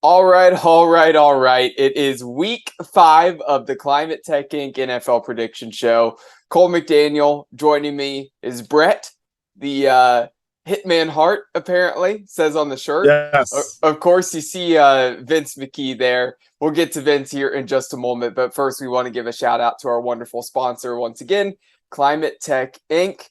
All right. It is week 5 of the Climate Tech Inc. NFL prediction show. Cole McDaniel joining me is Brett, the Hitman Hart, apparently, says on the shirt. Yes. Of course, you see Vince McKee there. We'll get to Vince here in just a moment, but first we want to give a shout out to our wonderful sponsor once again, Climate Tech Inc.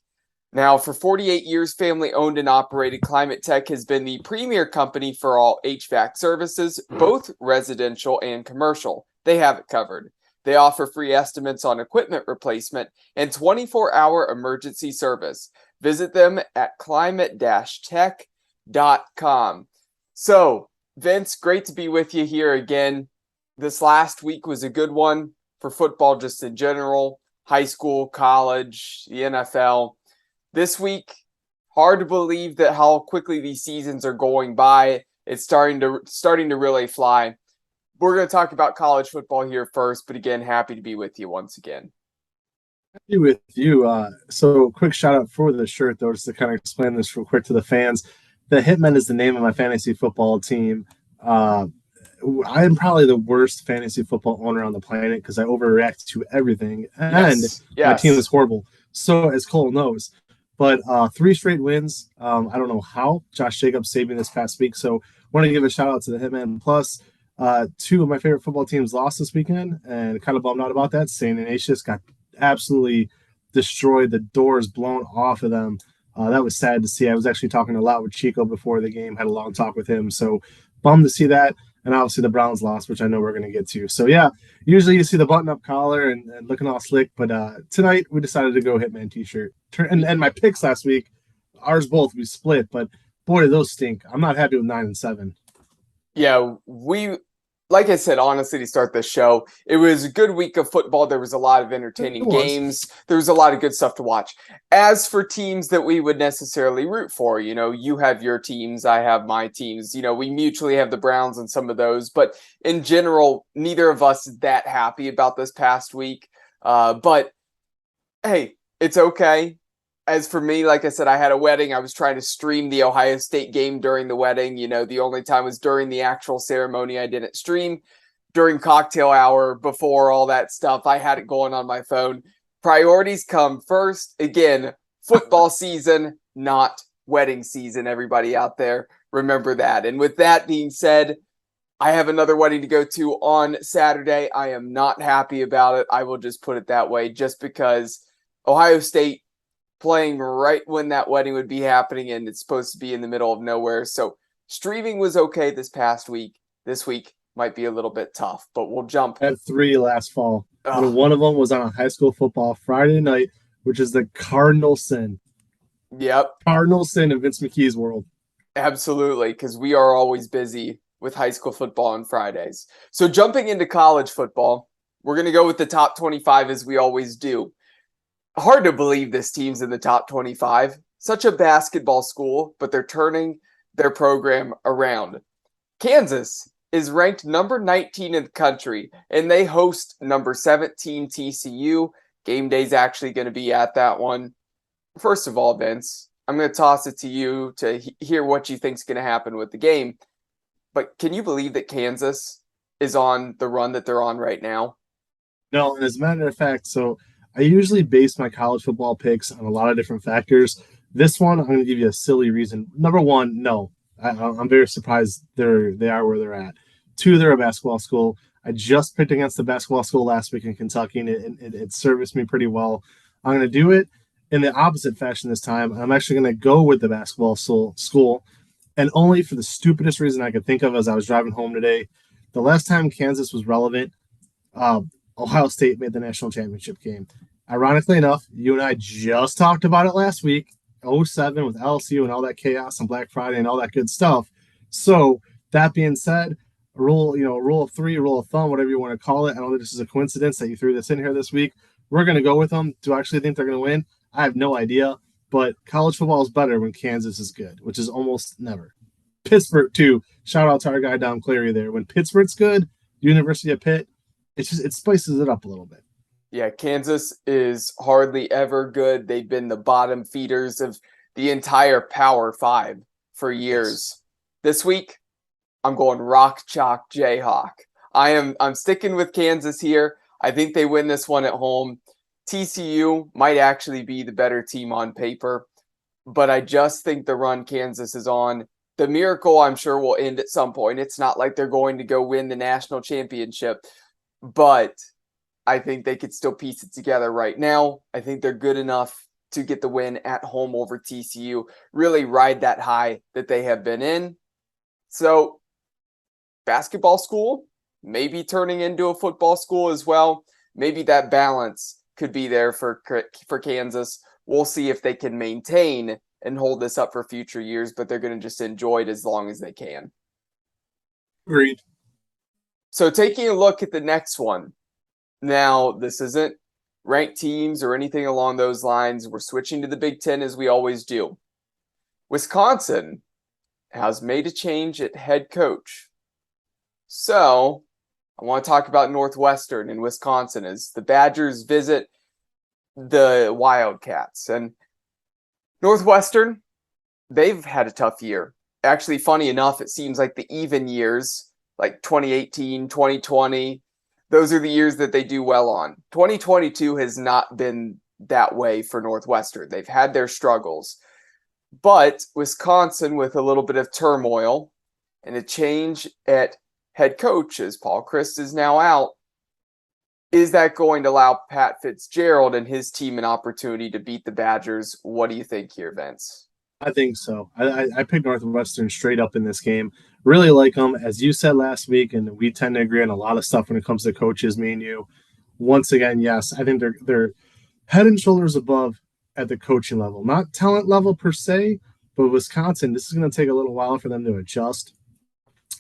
Now, for 48 years, family owned and operated, Climate Tech has been the premier company for all HVAC services, both residential and commercial. They have it covered. They offer free estimates on equipment replacement and 24-hour emergency service. Visit them at climate-tech.com. So, Vince, great to be with you here again. This last week was a good one for football just in general, high school, college, the NFL. This week, hard to believe that how quickly these seasons are going by. It's starting to really fly. We're going to talk about college football here first, but again, happy to be with you once again. Happy with you. So quick shout out for the shirt, though, just to kind of explain this real quick to the fans. The Hitmen is the name of my fantasy football team. I am probably the worst fantasy football owner on the planet because I overreact to everything, and my team is horrible. So, as Cole knows. But 3 straight wins. I don't know how. Josh Jacobs saved me this past week. So want to give a shout out to the Hitman. Plus, 2 of my favorite football teams lost this weekend, and kind of bummed out about that. St. Ignatius got absolutely destroyed. The doors blown off of them. That was sad to see. I was actually talking a lot with Chico before the game, had a long talk with him. So bummed to see that. And obviously the Browns lost, which I know we're going to get to. So yeah, usually you see the button-up collar and looking all slick, but tonight we decided to go Hitman t-shirt. And my picks last week, ours both, we split, but boy, did those stink. I'm not happy with 9 and 7. Yeah, like I said, honestly, to start this show, it was a good week of football. There was a lot of entertaining games. There was a lot of good stuff to watch. As for teams that we would necessarily root for, you have your teams, I have my teams. We mutually have the Browns and some of those. But in general, neither of us is that happy about this past week. But hey, it's okay. As for me, like I said, I had a wedding. I was trying to stream the Ohio State game during the wedding. The only time was during the actual ceremony. I didn't stream during cocktail hour, before all that stuff. I had it going on my phone. Priorities come first. Again, football season, not wedding season, everybody out there. Remember that. And with that being said, I have another wedding to go to on Saturday. I am not happy about it. I will just put it that way, just because Ohio State playing right when that wedding would be happening, and it's supposed to be in the middle of nowhere. So streaming was okay this past week. This week might be a little bit tough, but we'll jump. I had 3 last fall. And one of them was on a high school football Friday night, which is the Cardinal sin. Yep. Cardinal sin in Vince McKee's world. Absolutely, because we are always busy with high school football on Fridays. So jumping into college football, we're going to go with the top 25 as we always do. Hard to believe this team's in the top 25. Such a basketball school, but they're turning their program around. Kansas is ranked number 19 in the country, and they host number 17 TCU. Game day's actually going to be at that one. First of all, Vince, I'm going to toss it to you to hear what you think's going to happen with the game. But can you believe that Kansas is on the run that they're on right now? No, and as a matter of fact, so I usually base my college football picks on a lot of different factors. This one, I'm going to give you a silly reason. Number 1, no. I'm very surprised they are where they're at. 2, they're a basketball school. I just picked against the basketball school last week in Kentucky, and it serviced me pretty well. I'm going to do it in the opposite fashion this time. I'm actually going to go with the basketball school, and only for the stupidest reason I could think of as I was driving home today. The last time Kansas was relevant, Ohio State made the national championship game. Ironically enough, you and I just talked about it last week, 07 with LSU and all that chaos on Black Friday and all that good stuff. So that being said, rule of 3, rule of thumb, whatever you want to call it. I don't think this is a coincidence that you threw this in here this week. We're going to go with them. Do I actually think they're going to win? I have no idea. But college football is better when Kansas is good, which is almost never. Pittsburgh, too. Shout out to our guy, Dom Cleary there. When Pittsburgh's good, University of Pitt, it spices it up a little bit. Yeah, Kansas is hardly ever good. They've been the bottom feeders of the entire Power 5 for years. Yes. This week, I'm going Rock Chalk Jayhawk. I'm sticking with Kansas here. I think they win this one at home. TCU might actually be the better team on paper, but I just think the run Kansas is on, the miracle I'm sure will end at some point. It's not like they're going to go win the national championship, but I think they could still piece it together right now. I think they're good enough to get the win at home over TCU, really ride that high that they have been in. So, basketball school, maybe turning into a football school as well. Maybe that balance could be there for Kansas. We'll see if they can maintain and hold this up for future years, but they're going to just enjoy it as long as they can. Agreed. So taking a look at the next one. Now, this isn't ranked teams or anything along those lines. We're switching to the Big Ten as we always do. Wisconsin has made a change at head coach. So I want to talk about Northwestern in Wisconsin as the Badgers visit the Wildcats. And Northwestern, they've had a tough year. Actually, funny enough, it seems like the even years, like 2018, 2020, those are the years that they do well on. 2022 has not been that way for Northwestern. They've had their struggles. But Wisconsin, with a little bit of turmoil and a change at head coach, as Paul Chryst is now out, is that going to allow Pat Fitzgerald and his team an opportunity to beat the Badgers? What do you think here, Vince? I think so. I picked Northwestern straight up in this game. Really like them, as you said last week, and we tend to agree on a lot of stuff when it comes to coaches, me and you. Once again, yes, I think they're head and shoulders above at the coaching level. Not talent level per se, but Wisconsin, this is going to take a little while for them to adjust.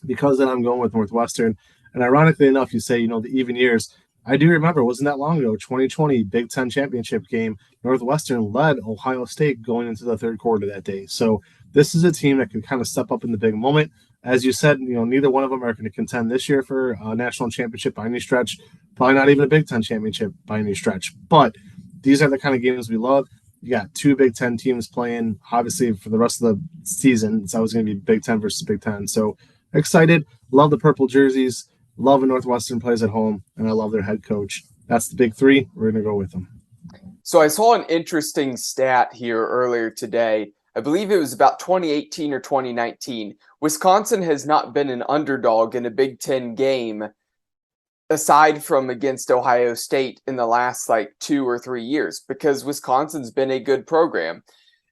Because then I'm going with Northwestern. And ironically enough, you say, the even years. I do remember, it wasn't that long ago, 2020 Big Ten championship game. Northwestern led Ohio State going into the third quarter that day. So this is a team that can kind of step up in the big moment. As you said, neither one of them are going to contend this year for a national championship by any stretch. Probably not even a Big Ten championship by any stretch. But these are the kind of games we love. You got two Big Ten teams playing, obviously, for the rest of the season. It's always going to be Big Ten versus Big Ten. So excited. Love the purple jerseys. Love when Northwestern plays at home, and I love their head coach. That's the big three. We're going to go with them. So I saw an interesting stat here earlier today. I believe it was about 2018 or 2019. Wisconsin has not been an underdog in a Big Ten game aside from against Ohio State in the last 2 or 3 years because Wisconsin's been a good program.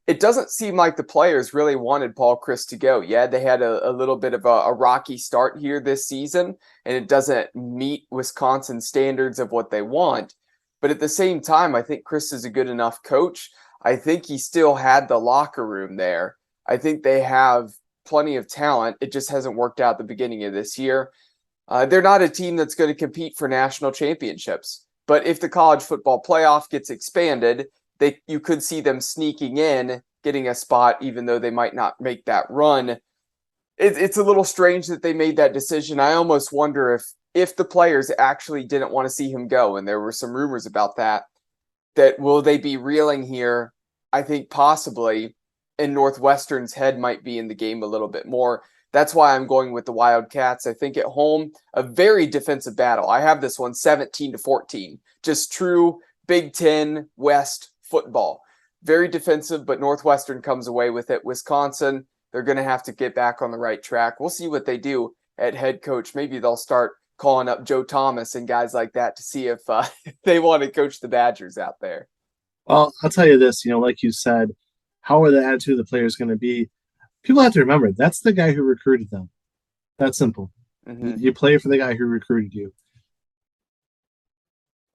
It doesn't seem like the players really wanted Paul Chryst to go. Yeah, they had a little bit of a rocky start here this season, and it doesn't meet Wisconsin's standards of what they want. But at the same time, I think Chryst is a good enough coach. I think he still had the locker room there. I think they have plenty of talent. It just hasn't worked out at the beginning of this year. They're not a team that's going to compete for national championships. But if the college football playoff gets expanded, you could see them sneaking in, getting a spot, even though they might not make that run. It's a little strange that they made that decision. I almost wonder if the players actually didn't want to see him go, and there were some rumors about that will they be reeling here? I think possibly, and Northwestern's head might be in the game a little bit more. That's why I'm going with the Wildcats. I think at home, a very defensive battle. I have this one 17-14. Just true Big Ten West football. Very defensive, but Northwestern comes away with it. Wisconsin, they're going to have to get back on the right track. We'll see what they do at head coach. Maybe they'll start calling up Joe Thomas and guys like that to see if they want to coach the Badgers out there. Well, I'll tell you this, like you said, how are the attitude of the players going to be? People have to remember, that's the guy who recruited them. That's simple. Mm-hmm. You play for the guy who recruited you.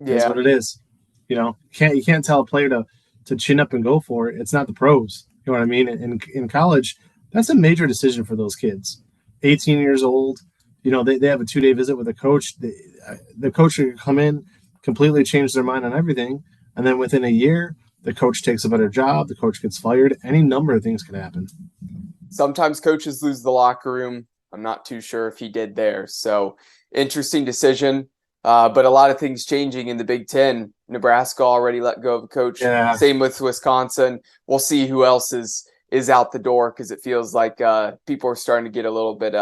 Yeah. That's what it is. You can't tell a player to chin up and go for it. It's not the pros. You know what I mean? In college, that's a major decision for those kids. 18 years old, they have a 2-day visit with a coach. The coach could come in, completely change their mind on everything, and then within a year, the coach takes a better job, the coach gets fired. Any number of things can happen. Sometimes coaches lose the locker room. I'm not too sure if he did there. So interesting decision. But a lot of things changing in the Big Ten. Nebraska already let go of a coach. Yeah. Same with Wisconsin. We'll see who else is out the door because it feels like people are starting to get a little bit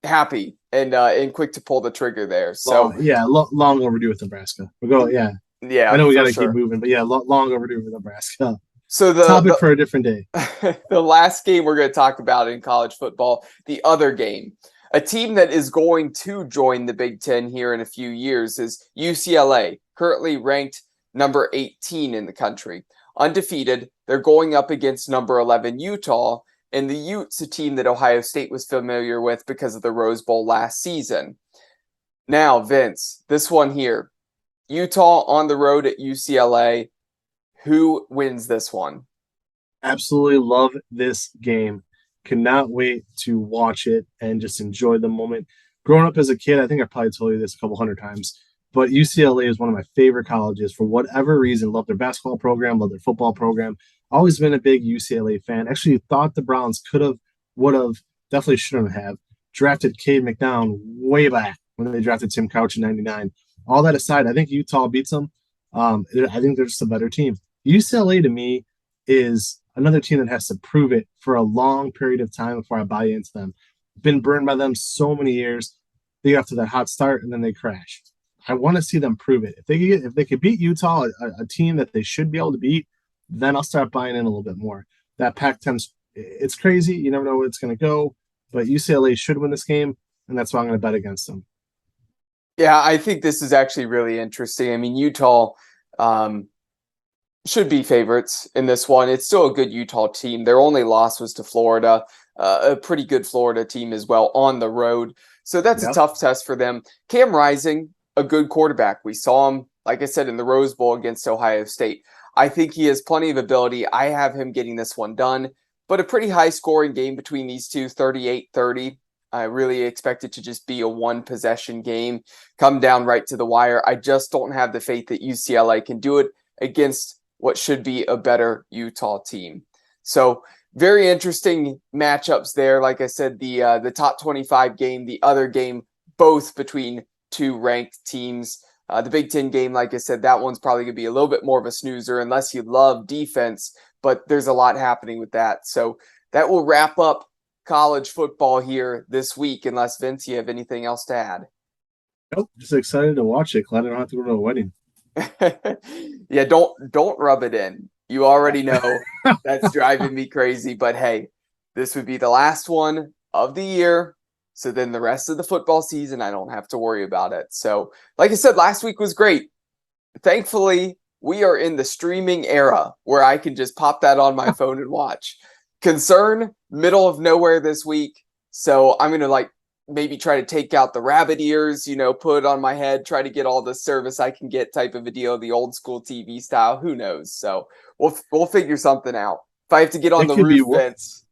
happy and quick to pull the trigger there. So long overdue with Nebraska. We'll go. Yeah, I yeah, know we got for to keep sure. moving, but yeah, long overdue with Nebraska. So Topic for a different day. the last game we're going to talk about in college football, the other game, a team that is going to join the Big Ten here in a few years is UCLA, currently ranked number 18 in the country. Undefeated, they're going up against number 11 Utah, and the Utes, a team that Ohio State was familiar with because of the Rose Bowl last season. Now, Vince, this one here, Utah on the road at UCLA. Who wins this one? Absolutely love this game. Cannot wait to watch it and just enjoy the moment. Growing up as a kid, I think I probably told you this a couple hundred times, but UCLA is one of my favorite colleges for whatever reason. Love their basketball program, love their football program. Always been a big UCLA fan. Actually, thought the Browns could have, would have, definitely shouldn't have drafted Cade McNown way back when they drafted Tim Couch in '99. All that aside, I think Utah beats them. I think they're just a better team. UCLA to me is another team that has to prove it for a long period of time before I buy into them. Been burned by them so many years. They get off to that hot start and then they crash. I want to see them prove it. If they could beat Utah, a team that they should be able to beat, then I'll start buying in a little bit more. That Pac-10, it's crazy. You never know where it's going to go, but UCLA should win this game, and that's why I'm going to bet against them. Yeah, I think this is actually really interesting. I mean, Utah should be favorites in this one. It's still a good Utah team. Their only loss was to Florida, a pretty good Florida team as well on the road. So that's a tough test for them. Cam Rising, a good quarterback. We saw him, like I said, in the Rose Bowl against Ohio State. I think he has plenty of ability. I have him getting this one done, but a pretty high scoring game between these two, 38-30. I really expect it to just be a one possession game, come down right to the wire. I just don't have the faith that UCLA can do it against what should be a better Utah team. So very interesting matchups there. Like I said, the top 25 game, the other game, both between two ranked teams. The Big Ten game, like I said, that one's probably going to be a little bit more of a snoozer unless you love defense, but there's a lot happening with that. So that will wrap up college football here this week, unless, Vince, you have anything else to add. Nope, just excited to watch it. Glad I don't have to go to a wedding. Yeah, don't rub it in. You already know that's driving me crazy, but hey, this would be the last one of the year. So then the rest of the football season, I don't have to worry about it. So, like I said, last week was great. Thankfully, we are in the streaming era where I can just pop that on my phone and watch. Concern, middle of nowhere this week. So I'm going to maybe try to take out the rabbit ears, put it on my head, try to get all the service I can get type of a deal, the old school TV style. Who knows? So we'll figure something out. If I have to get on the roof fence.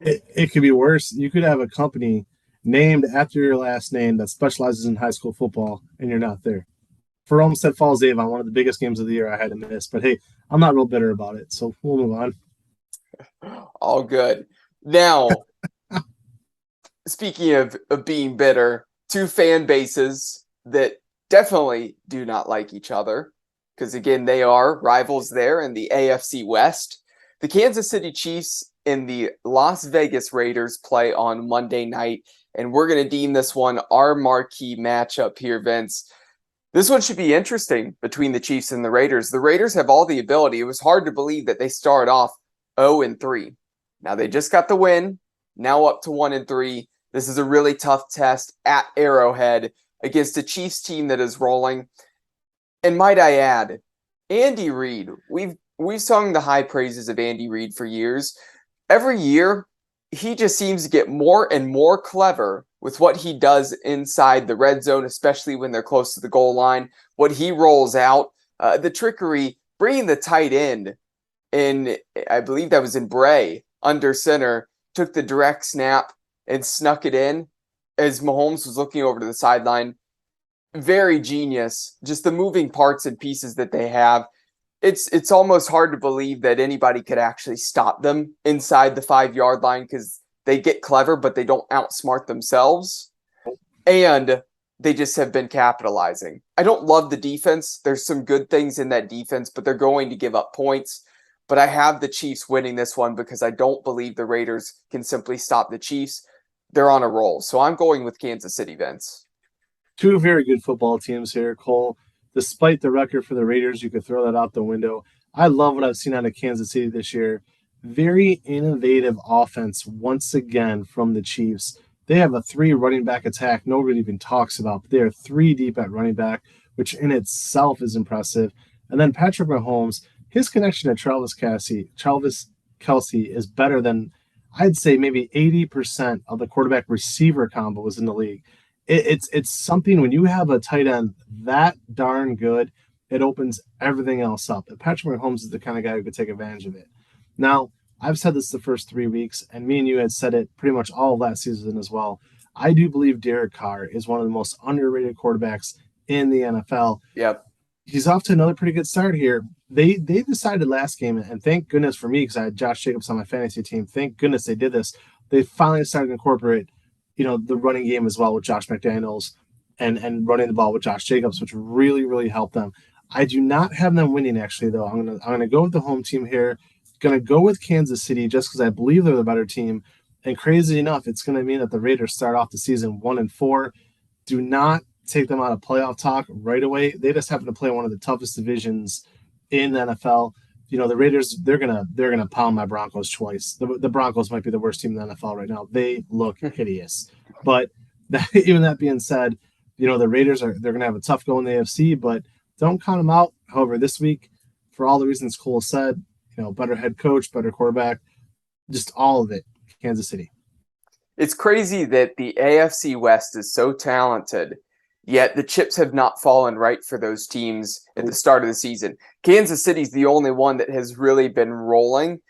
It could be worse. You could have a company named after your last name that specializes in high school football, and you're not there. For Olmsted Falls Avon, one of the biggest games of the year I had to miss. But hey, I'm not real bitter about it, so we'll move on. All good. Now, speaking of being bitter, two fan bases that definitely do not like each other, because again, they are rivals there in the AFC West. The Kansas City Chiefs and the Las Vegas Raiders play on Monday night, and we're going to deem this one our marquee matchup here, Vince. This one should be interesting between the Chiefs and the Raiders. The Raiders have all the ability. It was hard to believe that they started off 0-3. Now they just got the win, now up to 1-3. This is a really tough test at Arrowhead against a Chiefs team that is rolling. And might I add, Andy Reid, we've sung the high praises of Andy Reid for years. Every year, he just seems to get more and more clever with what he does inside the red zone, especially when they're close to the goal line. What he rolls out, the trickery, bringing the tight end in, I believe that was in Bray, under center, took the direct snap and snuck it in as Mahomes was looking over to the sideline. Very genius. Just the moving parts and pieces that they have. It's almost hard to believe that anybody could actually stop them inside the 5-yard line because they get clever, but they don't outsmart themselves. And they just have been capitalizing. I don't love the defense. There's some good things in that defense, but they're going to give up points. But I have the Chiefs winning this one because I don't believe the Raiders can simply stop the Chiefs. they're on a roll. So I'm going with Kansas City, Vince. Two very good football teams here, Cole. Despite the record for the Raiders, you could throw that out the window. I love what I've seen out of Kansas City this year. Very innovative offense once again from the Chiefs. They have a three running back attack nobody even talks about, but they are three deep at running back, which in itself is impressive. And then Patrick Mahomes, his connection to Travis Kelsey is better than I'd say maybe 80% of the quarterback receiver combos in the league. It's something when you have a tight end that darn good, it opens everything else up. And Patrick Mahomes is the kind of guy who could take advantage of it. Now, I've said this the first 3 weeks, and me and you had said it pretty much all of last season as well. I do believe Derek Carr is one of the most underrated quarterbacks in the NFL. Yep. He's off to another pretty good start here. They decided last game, and thank goodness for me because I had Josh Jacobs on my fantasy team. Thank goodness they did this. They finally started to incorporate, the running game as well with Josh McDaniels and running the ball with Josh Jacobs, which really, really helped them. I do not have them winning actually, though. I'm gonna go with the home team here. Gonna go with Kansas City just because I believe they're the better team. And crazy enough, it's gonna mean that the Raiders start off the season 1-4. Do not take them out of playoff talk right away. They just happen to play one of the toughest divisions in the NFL. The Raiders, they're gonna pound my Broncos twice. The Broncos might be the worst team in the NFL right now. They look hideous. But even that being said, the Raiders they're gonna have a tough go in the AFC, but don't count them out. However, this week, for all the reasons Cole said, better head coach, better quarterback, just all of it, Kansas City. It's crazy that the AFC West is so talented, yet the chips have not fallen right for those teams at the start of the season. Kansas City's the only one that has really been rolling.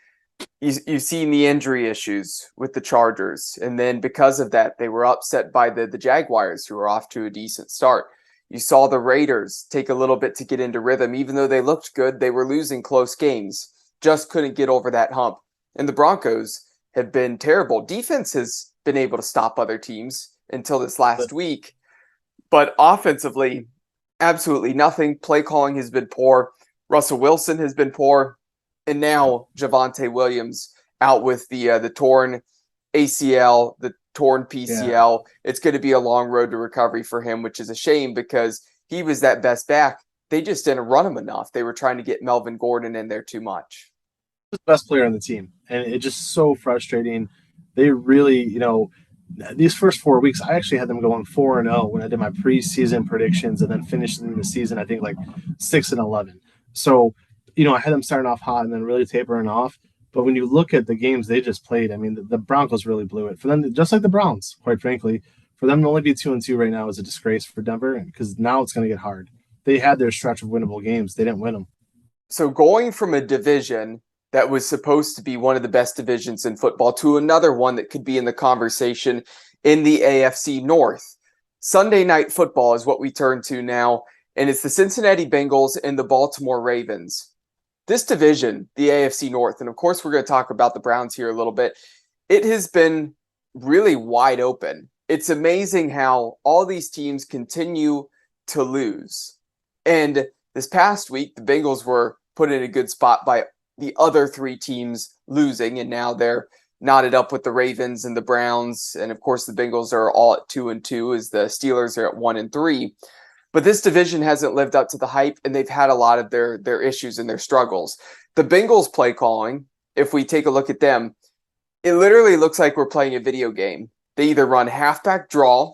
You've seen the injury issues with the Chargers, and then because of that, they were upset by the Jaguars, who were off to a decent start. You saw the Raiders take a little bit to get into rhythm. Even though they looked good, they were losing close games, just couldn't get over that hump. And the Broncos have been terrible. Defense has been able to stop other teams until this last week. But offensively, absolutely nothing. Play calling has been poor. Russell Wilson has been poor. And now Javonte Williams out with the torn ACL, the torn PCL. Yeah. It's going to be a long road to recovery for him, which is a shame because he was that best back. They just didn't run him enough. They were trying to get Melvin Gordon in there too much. The best player on the team. And it's just so frustrating. They really, these first 4 weeks, I actually had them going 4-0 when I did my preseason predictions and then finishing the season, I think 6-11. So, I had them starting off hot and then really tapering off. But when you look at the games they just played, I mean, the Broncos really blew it. For them, just like the Browns, quite frankly, for them to only be 2-2 right now is a disgrace for Denver because now it's going to get hard. They had their stretch of winnable games. They didn't win them. So going from a division that was supposed to be one of the best divisions in football to another one that could be in the conversation in the AFC North. Sunday Night Football is what we turn to now, and it's the Cincinnati Bengals and the Baltimore Ravens. This division, the AFC North, and of course we're going to talk about the Browns here a little bit, it has been really wide open. It's amazing how all these teams continue to lose. And this past week, the Bengals were put in a good spot by the other three teams losing, and now they're knotted up with the Ravens and the Browns. And of course, the Bengals are all at 2-2 as the Steelers are at 1-3. But this division hasn't lived up to the hype, and they've had a lot of their issues and their struggles. The Bengals play calling, if we take a look at them, it literally looks like we're playing a video game. They either run halfback draw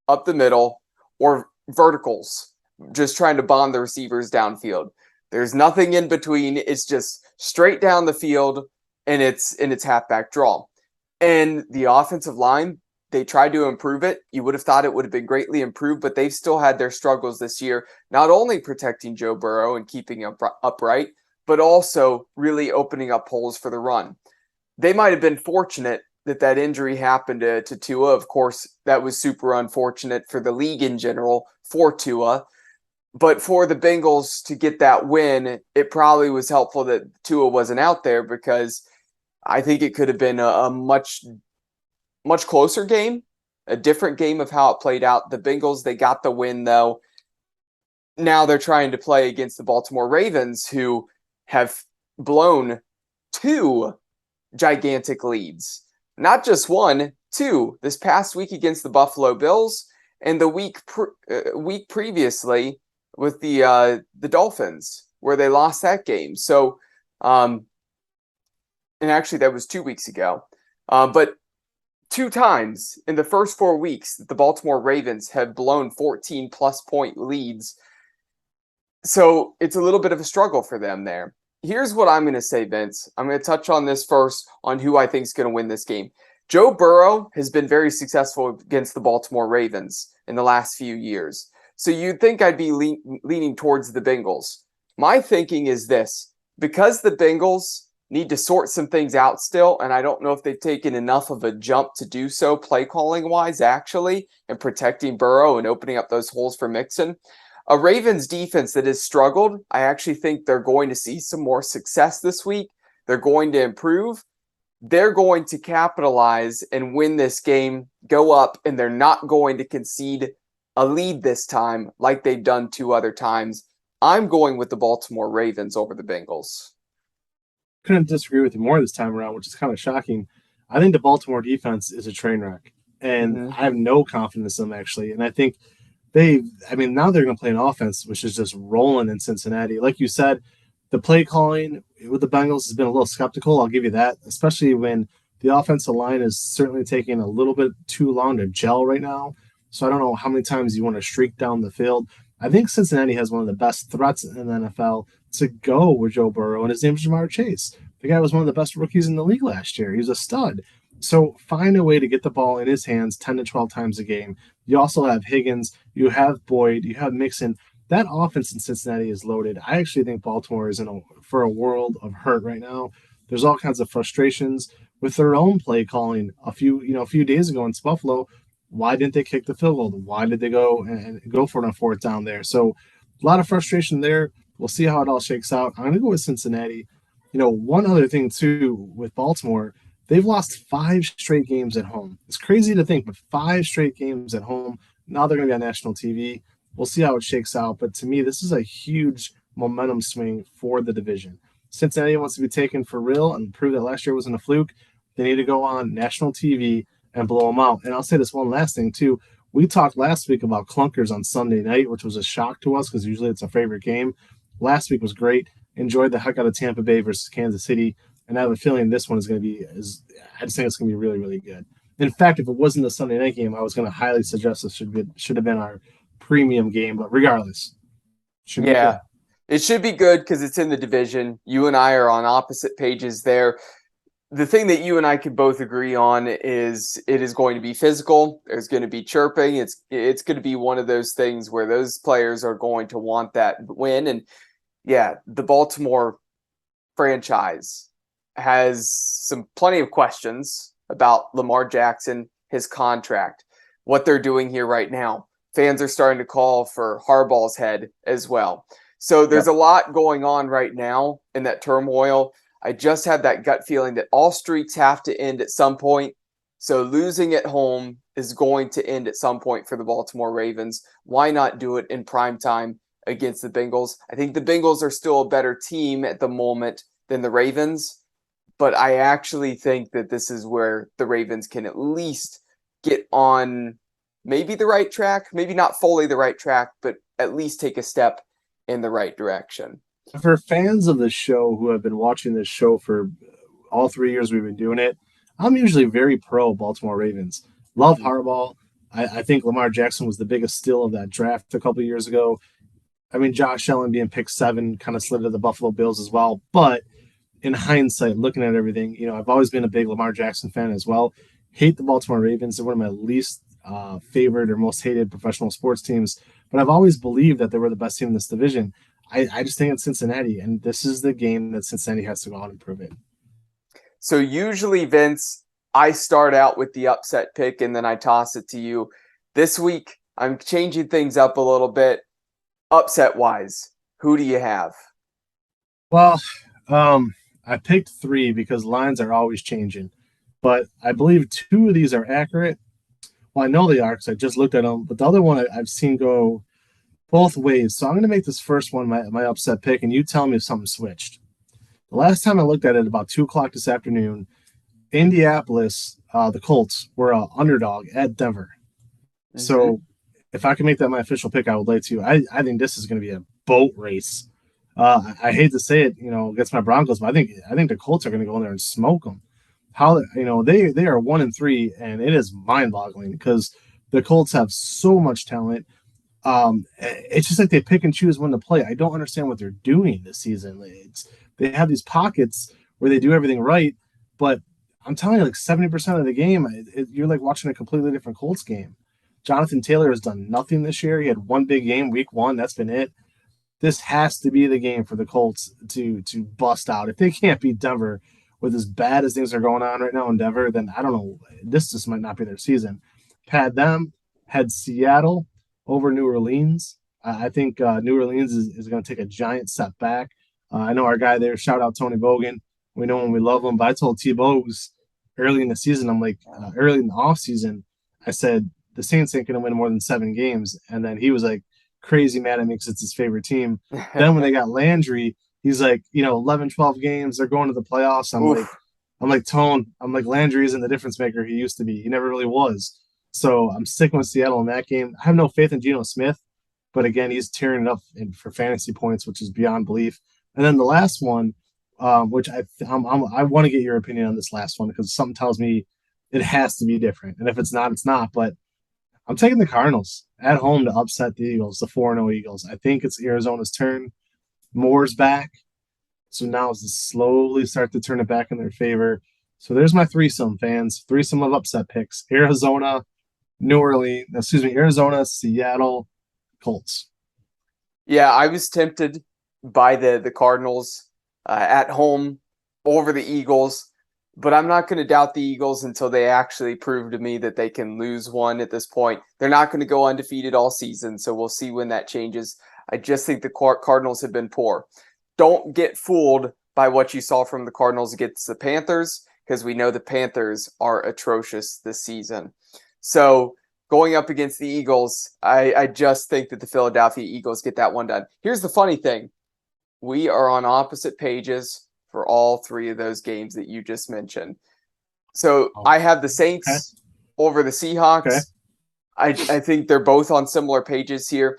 up the middle or verticals, just trying to bomb the receivers downfield. There's nothing in between. It's just straight down the field, and it's halfback draw. And the offensive line, they tried to improve it. You would have thought it would have been greatly improved, but they've still had their struggles this year, not only protecting Joe Burrow and keeping him upright, but also really opening up holes for the run. They might have been fortunate that injury happened to Tua. Of course, that was super unfortunate for the league in general for Tua. But for the Bengals to get that win, it probably was helpful that Tua wasn't out there because I think it could have been a much closer game, a different game of how it played out. The Bengals, they got the win, though. Now they're trying to play against the Baltimore Ravens, who have blown two gigantic leads. Not just one, two this past week against the Buffalo Bills, and the week previously with the Dolphins, where they lost that game. So, and actually that was 2 weeks ago. But two times in the first 4 weeks, the Baltimore Ravens have blown 14+ point leads. So it's a little bit of a struggle for them there. Here's what I'm going to say, Vince. I'm going to touch on this first on who I think is going to win this game. Joe Burrow has been very successful against the Baltimore Ravens in the last few years. So you'd think I'd be leaning towards the Bengals. My thinking is this: because the Bengals need to sort some things out still, and I don't know if they've taken enough of a jump to do so play calling wise, actually, and protecting Burrow and opening up those holes for Mixon. A Ravens defense that has struggled, I actually think they're going to see some more success this week. They're going to improve. They're going to capitalize and win this game, go up, and they're not going to concede a lead this time like they've done two other times. I'm going with the Baltimore Ravens over the Bengals. Couldn't disagree with you more this time around, which is kind of shocking. I think the Baltimore defense is a train wreck, and I have no confidence in them, actually. And I think now they're going to play an offense which is just rolling in Cincinnati. Like you said, the play calling with the Bengals has been a little skeptical. I'll give you that, especially when the offensive line is certainly taking a little bit too long to gel right now. So I don't know how many times you want to streak down the field. I think Cincinnati has one of the best threats in the NFL to go with Joe Burrow, and his name is Jamar Chase. The guy was one of the best rookies in the league last year. He was a stud. So find a way to get the ball in his hands 10 to 12 times a game. You also have Higgins, you have Boyd, you have Mixon. That offense in Cincinnati is loaded. I actually think Baltimore is for a world of hurt right now. There's all kinds of frustrations with their own play calling. A few days ago in Buffalo, why didn't they kick the field goal? Why did they go and go for it on fourth down there? So a lot of frustration there. We'll see how it all shakes out. I'm going to go with Cincinnati. One other thing too with Baltimore, they've lost 5 straight games at home. It's crazy to think, but 5 straight games at home. Now they're going to be on national TV. We'll see how it shakes out. But to me, this is a huge momentum swing for the division. Cincinnati wants to be taken for real and prove that last year wasn't a fluke. They need to go on national TV and blow them out. And I'll say this one last thing, too. We talked last week about clunkers on Sunday night, which was a shock to us because usually it's a favorite game. Last week was great. Enjoyed the heck out of Tampa Bay versus Kansas City. And I have a feeling this one is going to be I just think it's going to be really, really good. In fact, if it wasn't a Sunday night game, I was going to highly suggest this should have been our premium game. But regardless, it should be good because it's in the division. You and I are on opposite pages there. The thing that you and I can both agree on is it is going to be physical. There's going to be chirping. It's going to be one of those things where those players are going to want that win. And yeah, the Baltimore franchise has plenty of questions about Lamar Jackson, his contract, what they're doing here right now. Fans are starting to call for Harbaugh's head as well. So there's a lot going on right now in that turmoil. I just have that gut feeling that all streaks have to end at some point. So losing at home is going to end at some point for the Baltimore Ravens. Why not do it in prime time against the Bengals? I think the Bengals are still a better team at the moment than the Ravens, but I actually think that this is where the Ravens can at least get on maybe the right track, maybe not fully the right track, but at least take a step in the right direction. For fans of the show who have been watching this show for all 3 years we've been doing it, I'm usually very pro Baltimore Ravens. Love Harbaugh. I think Lamar Jackson was the biggest steal of that draft a couple of years ago. I mean, Josh Allen being picked 7 kind of slid to the Buffalo Bills as well. But in hindsight, looking at everything, I've always been a big Lamar Jackson fan as well. Hate the Baltimore Ravens. They're one of my least favorite or most hated professional sports teams. But I've always believed that they were the best team in this division. I just think it's Cincinnati, and this is the game that Cincinnati has to go out and prove it. So usually, Vince, I start out with the upset pick, and then I toss it to you. This week, I'm changing things up a little bit. Upset-wise, who do you have? Well, I picked 3 because lines are always changing. But I believe 2 of these are accurate. Well, I know they are because I just looked at them. But the other one I've seen go both ways. So I'm going to make this first one my upset pick, and you tell me if something switched. The last time I looked at it about 2 o'clock this afternoon, Indianapolis, the Colts were an underdog at Denver. Hmm. So if I can make that my official pick, I would like to. I think this is going to be a boat race. I hate to say it, against my Broncos, but I think the Colts are going to go in there and smoke them. How they are 1-3, and it is mind boggling because the Colts have so much talent. It's just like they pick and choose when to play. I don't understand what they're doing this season. They have these pockets where they do everything right, but I'm telling you, like 70% of the game, you're like watching a completely different Colts game. Jonathan Taylor has done nothing this year. He had one big game, week 1. That's been it. This has to be the game for the Colts to bust out. If they can't beat Denver with as bad as things are going on right now in Denver, then I don't know. This just might not be their season. Had them, had Seattle over New Orleans. I think New Orleans is going to take a giant step back. I know our guy there, shout out Tony Bogan. We know him, we love him. But I told T Bogues early in the season, I'm like, early in the off season, I said, the Saints ain't going to win more than 7 games. And then he was like, crazy mad at me because it's his favorite team. Then when they got Landry, he's like, 11, 12 games, they're going to the playoffs. Oof. I'm like, Tone, I'm like, Landry isn't the difference maker he used to be. He never really was. So I'm sticking with Seattle in that game. I have no faith in Geno Smith, but again, he's tearing it up for fantasy points, which is beyond belief. And then the last one, which I want to get your opinion on this last one because something tells me it has to be different. And if it's not, it's not. But I'm taking the Cardinals at home to upset the Eagles, the 4-0 Eagles. I think it's Arizona's turn. Moore's back. So now it's to slowly start to turn it back in their favor. So there's my threesome, fans. Threesome of upset picks. Arizona, Seattle, Colts. Yeah, I was tempted by the Cardinals at home over the Eagles, but I'm not going to doubt the Eagles until they actually prove to me that they can lose one at this point. They're not going to go undefeated all season, so we'll see when that changes. I just think the Cardinals have been poor. Don't get fooled by what you saw from the Cardinals against the Panthers, because we know the Panthers are atrocious this season. So going up against the Eagles, I just think that the Philadelphia Eagles get that one done. Here's the funny thing. We are on opposite pages for all 3 of those games that you just mentioned. So I have the Saints over the Seahawks. Okay. I think they're both on similar pages here.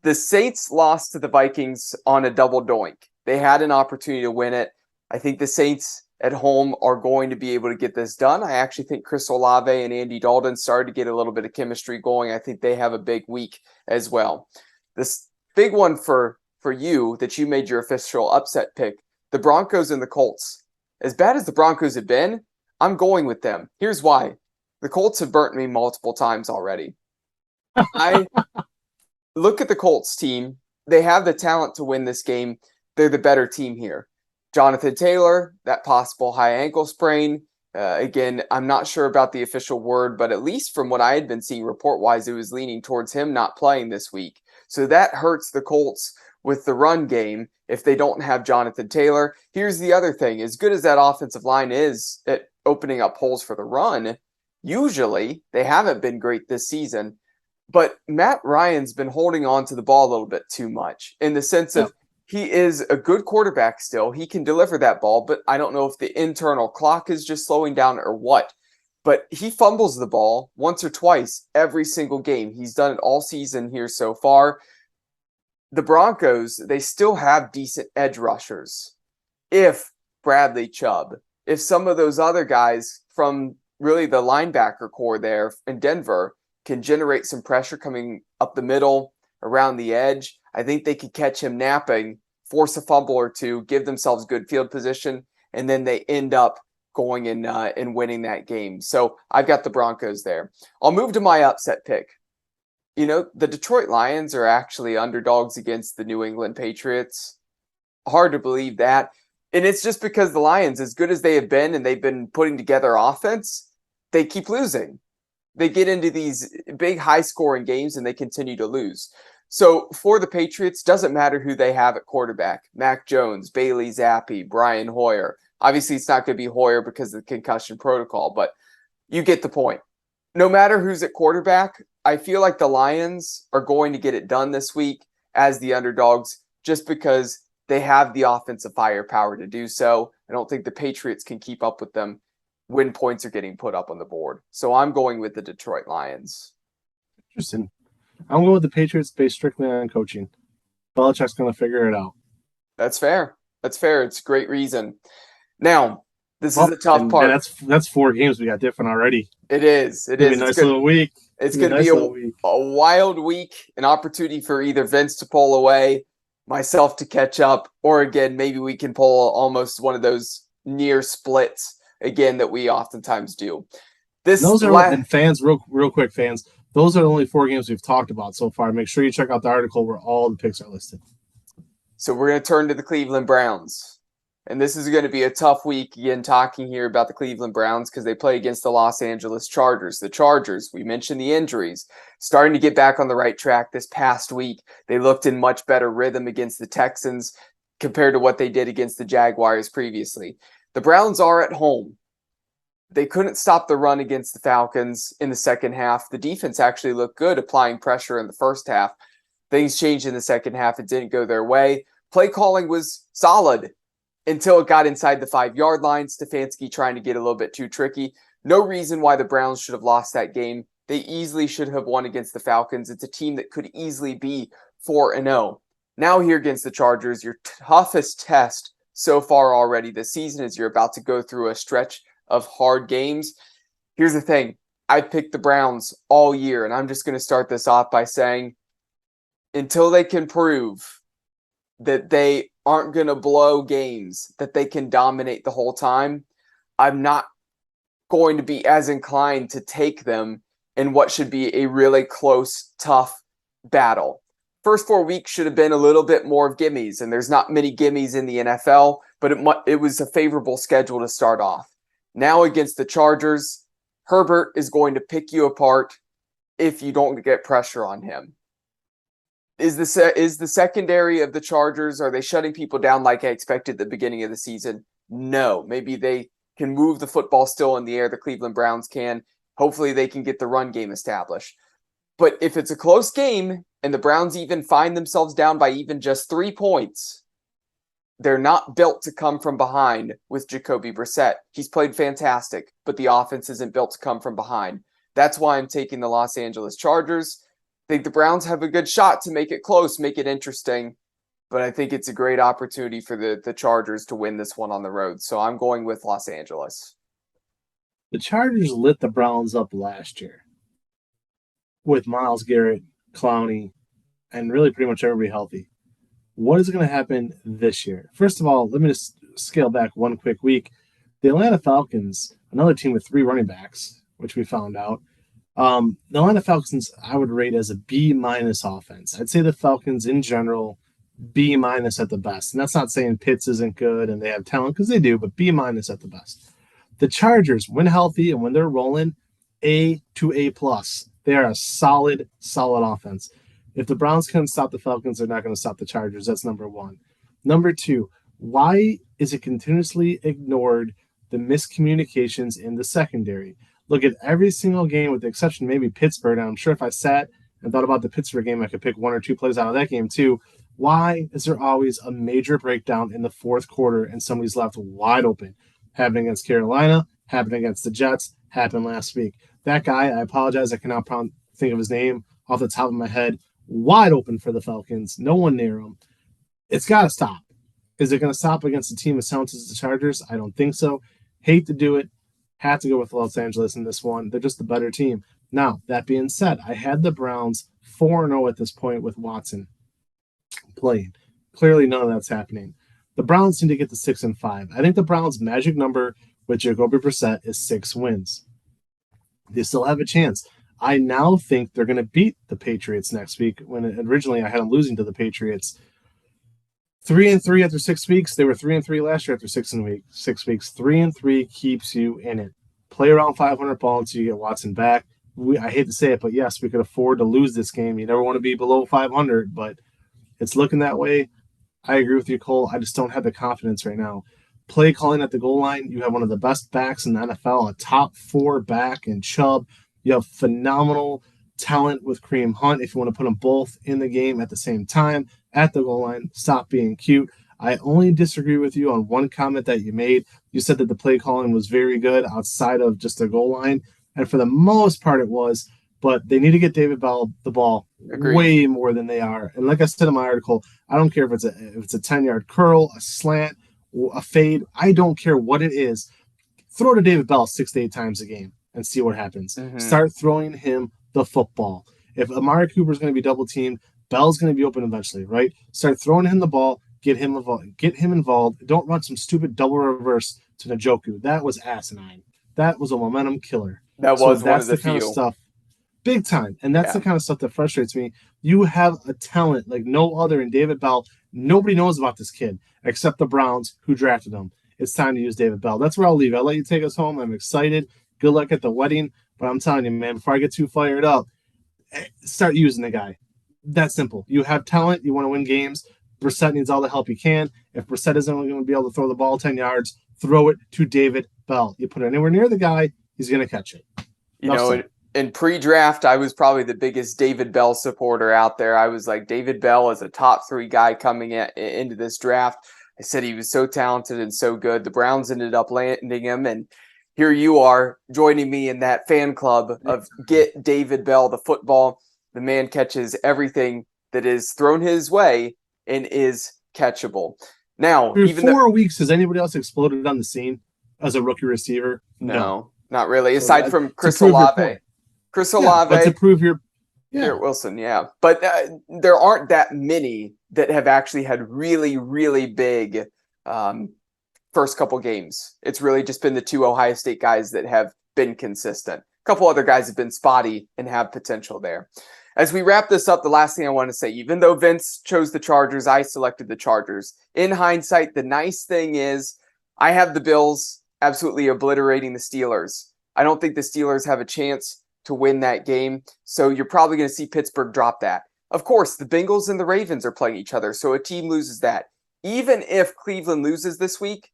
The Saints lost to the Vikings on a double doink. They had an opportunity to win it. I think the Saints at home are going to be able to get this done. I actually think Chris Olave and Andy Dalton started to get a little bit of chemistry going. I think they have a big week as well. This big one for you that you made your official upset pick, the Broncos and the Colts. As bad as the Broncos have been, I'm going with them. Here's why. The Colts have burnt me multiple times already. I look at the Colts team. They have the talent to win this game. They're the better team here. Jonathan Taylor, that possible high ankle sprain. Again, I'm not sure about the official word, but at least from what I had been seeing report-wise, it was leaning towards him not playing this week. So that hurts the Colts with the run game if they don't have Jonathan Taylor. Here's the other thing. As good as that offensive line is at opening up holes for the run, usually they haven't been great this season. But Matt Ryan's been holding on to the ball a little bit too much in the sense of he is a good quarterback still. He can deliver that ball, but I don't know if the internal clock is just slowing down or what. But he fumbles the ball once or twice every single game. He's done it all season here so far. The Broncos, they still have decent edge rushers. If Bradley Chubb, if some of those other guys from really the linebacker core there in Denver can generate some pressure coming up the middle, around the edge, I think they could catch him napping, force a fumble or two, give themselves good field position, and then they end up going and winning that game. So I've got the Broncos there. I'll move to my upset pick. The Detroit Lions are actually underdogs against the New England Patriots. Hard to believe that. And it's just because the Lions, as good as they have been and they've been putting together offense, they keep losing. They get into these big high-scoring games and they continue to lose. So for the Patriots, doesn't matter who they have at quarterback. Mac Jones, Bailey Zappi, Brian Hoyer. Obviously, it's not going to be Hoyer because of the concussion protocol, but you get the point. No matter who's at quarterback, I feel like the Lions are going to get it done this week as the underdogs just because they have the offensive firepower to do so. I don't think the Patriots can keep up with them. when points are getting put up on the board. So I'm going with the Detroit Lions. Interesting. I'm going with the Patriots based strictly on coaching. Belichick's going to figure it out. That's fair. That's fair. It's a great reason. Now, this is the tough part. That's 4 games we got different already. It is. It It's is. a nice little week. It's going to be a wild week, an opportunity for either Vince to pull away, myself to catch up, or again, maybe we can pull almost one of those near splits again that we oftentimes do. And fans, real quick, fans, those are the only 4 games we've talked about so far. Make sure you check out the article where all the picks are listed. So we're going to turn to the Cleveland Browns. And this is going to be a tough week, again, talking here about the Cleveland Browns because they play against the Los Angeles Chargers. The Chargers, we mentioned the injuries, starting to get back on the right track this past week. They looked in much better rhythm against the Texans compared to what they did against the Jaguars previously. The Browns are at home. They couldn't stop the run against the Falcons in the second half. The defense actually looked good, applying pressure in the first half. Things changed in the second half. It didn't go their way. Play calling was solid until it got inside the 5-yard line. Stefanski trying to get a little bit too tricky. No reason why the Browns should have lost that game. They easily should have won against the Falcons. It's a team that could easily be 4-0. Now here against the Chargers, your toughest test so far already this season is you're about to go through a stretch of hard games. Here's the thing. I picked the Browns all year, and I'm just going to start this off by saying until they can prove that they aren't going to blow games, that they can dominate the whole time, I'm not going to be as inclined to take them in what should be a really close, tough battle. First 4 weeks should have been a little bit more of gimmies, and there's not many gimmies in the NFL, but it was a favorable schedule to start off. Now against the Chargers, Herbert is going to pick you apart if you don't get pressure on him. Is the secondary of the Chargers, are they shutting people down like I expected at the beginning of the season? No. Maybe they can move the football still in the air. The Cleveland Browns can. Hopefully they can get the run game established. But if it's a close game and the Browns even find themselves down by even just 3 points, they're not built to come from behind with Jacoby Brissett. He's played fantastic, but the offense isn't built to come from behind. That's why I'm taking the Los Angeles Chargers. I think the Browns have a good shot to make it close, make it interesting, but I think it's a great opportunity for the Chargers to win this one on the road. So I'm going with Los Angeles. The Chargers lit the Browns up last year with Myles Garrett, Clowney, and really pretty much everybody healthy. What is going to happen this year? First of all, let me just scale back one quick week. The Atlanta Falcons, another team with 3 running backs, which we found out. The Atlanta Falcons, I would rate as a B- offense. I'd say the Falcons in general, B- at the best. And that's not saying Pitts isn't good and they have talent, because they do, but B- at the best. The Chargers, when healthy and when they're rolling, A to A+. They are a solid offense. If the Browns couldn't stop the Falcons, they're not going to stop the Chargers. That's number 1. Number 2, why is it continuously ignored the miscommunications in the secondary? Look at every single game with the exception maybe Pittsburgh. And I'm sure if I sat and thought about the Pittsburgh game, I could pick 1 or 2 plays out of that game too. Why is there always a major breakdown in the fourth quarter and somebody's left wide open? Happened against Carolina, happened against the Jets, happened last week. That guy, I apologize, I cannot think of his name off the top of my head, wide open for the Falcons. No one near him. It's got to stop. Is it going to stop against a team as talented as the Chargers? I don't think so. Hate to do it. Have to go with Los Angeles in this one. They're just the better team. Now, that being said, I had the Browns 4-0 at this point with Watson playing. Clearly, none of that's happening. The Browns need to get to 6-5. I think the Browns' magic number with Jacoby Brissett is 6 wins. They still have a chance. I now think they're going to beat the Patriots next week, when originally I had them losing to the Patriots. 3-3 after 6 weeks. They were 3-3 last year after 6 weeks. 3-3 keeps you in it. Play around 500 ball until you get Watson back. I hate to say it, but yes, we could afford to lose this game. You never want to be below 500, but it's looking that way. I agree with you, Cole. I just don't have the confidence right now. Play calling at the goal line. You have one of the best backs in the NFL, a top 4 back in Chubb. You have phenomenal talent with Kareem Hunt if you want to put them both in the game at the same time at the goal line. Stop being cute. I only disagree with you on one comment that you made. You said that the play calling was very good outside of just the goal line. And for the most part, it was. But they need to get David Bell the ball Agreed. way more than they are. And like I said in my article, I don't care if it's a 10-yard curl, a slant, a fade. I don't care what it is. Throw to David Bell 6 to 8 times a game and see what happens. Start throwing him the football. If Amari Cooper is going to be double teamed, Bell's going to be open eventually, right? Start throwing him the ball, get him involved. Don't run some stupid double reverse to Njoku. That was asinine. That was a momentum killer. That So was one that's of the the kind of few. stuff, big time. And that's the kind of stuff that frustrates me. You have a talent like no other in David Bell. Nobody knows about this kid except the Browns who drafted him. It's time to use David Bell. That's where I'll leave. I'll let you take us home. I'm excited. Good luck at the wedding. But I'm telling you, man, before I get too fired up, start using the guy. That's simple. You have talent. You want to win games. Brissett needs all the help he can. If Brissett isn't going to be able to throw the ball 10 yards, throw it to David Bell. You put it anywhere near the guy, he's going to catch it. You know, in pre-draft, I was probably the biggest David Bell supporter out there. I was like, David Bell is a top 3 guy coming into this draft. I said he was so talented and so good. The Browns ended up landing him, and here you are joining me in that fan club of get David Bell the football. The man catches everything that is thrown his way and is catchable. Now, through even 4 weeks, has anybody else exploded on the scene as a rookie receiver? No, not really. So aside from Chris Olave. Chris Olave. But to prove your Garrett Wilson, yeah. But there aren't that many that have actually had really, really big first couple games. It's really just been the 2 Ohio State guys that have been consistent. A couple other guys have been spotty and have potential there. As we wrap this up, the last thing I want to say, even though Vince chose the Chargers, I selected the Chargers. In hindsight, the nice thing is I have the Bills absolutely obliterating the Steelers. I don't think the Steelers have a chance to win that game, so you're probably going to see Pittsburgh drop that. Of course, the Bengals and the Ravens are playing each other, so a team loses that. Even if Cleveland loses this week,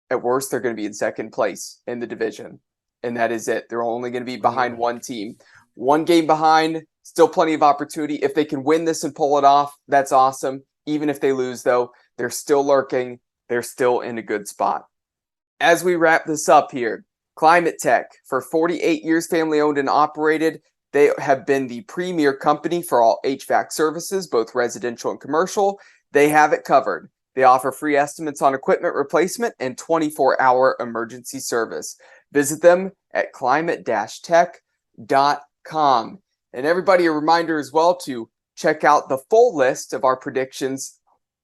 at worst, they're going to be in second place in the division, and that is it. They're only going to be behind one team. One game behind, still plenty of opportunity. If they can win this and pull it off, that's awesome. Even if they lose, though, they're still lurking. They're still in a good spot. As we wrap this up here, Climate Tech, for 48 years family owned and operated, they have been the premier company for all HVAC services, both residential and commercial. They have it covered. They offer free estimates on equipment replacement and 24-hour emergency service. Visit them at climate-tech.com. And everybody, a reminder as well to check out the full list of our predictions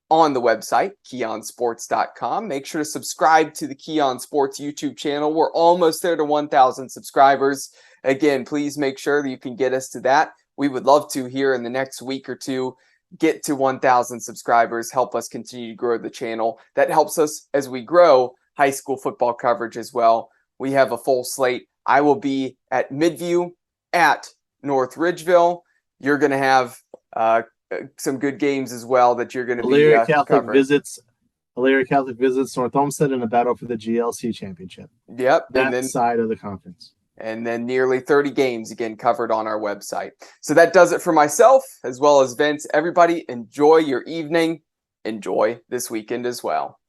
on the website, keonsports.com. Make sure to subscribe to the Keon Sports YouTube channel. We're almost there to 1,000 subscribers. Again, please make sure that you can get us to that. We would love to, here in the next week or two, get to 1,000 subscribers, help us continue to grow the channel. That helps us as we grow high school football coverage as well. We have a full slate. I will be at Midview, at North Ridgeville. You're going to have some good games as well that you're going to be covering. Elyria Catholic visits North Olmsted in a battle for the GLC championship. Yep. That side of the conference. And then nearly 30 games, again, covered on our website. So that does it for myself, as well as Vince. Everybody, enjoy your evening. Enjoy this weekend as well.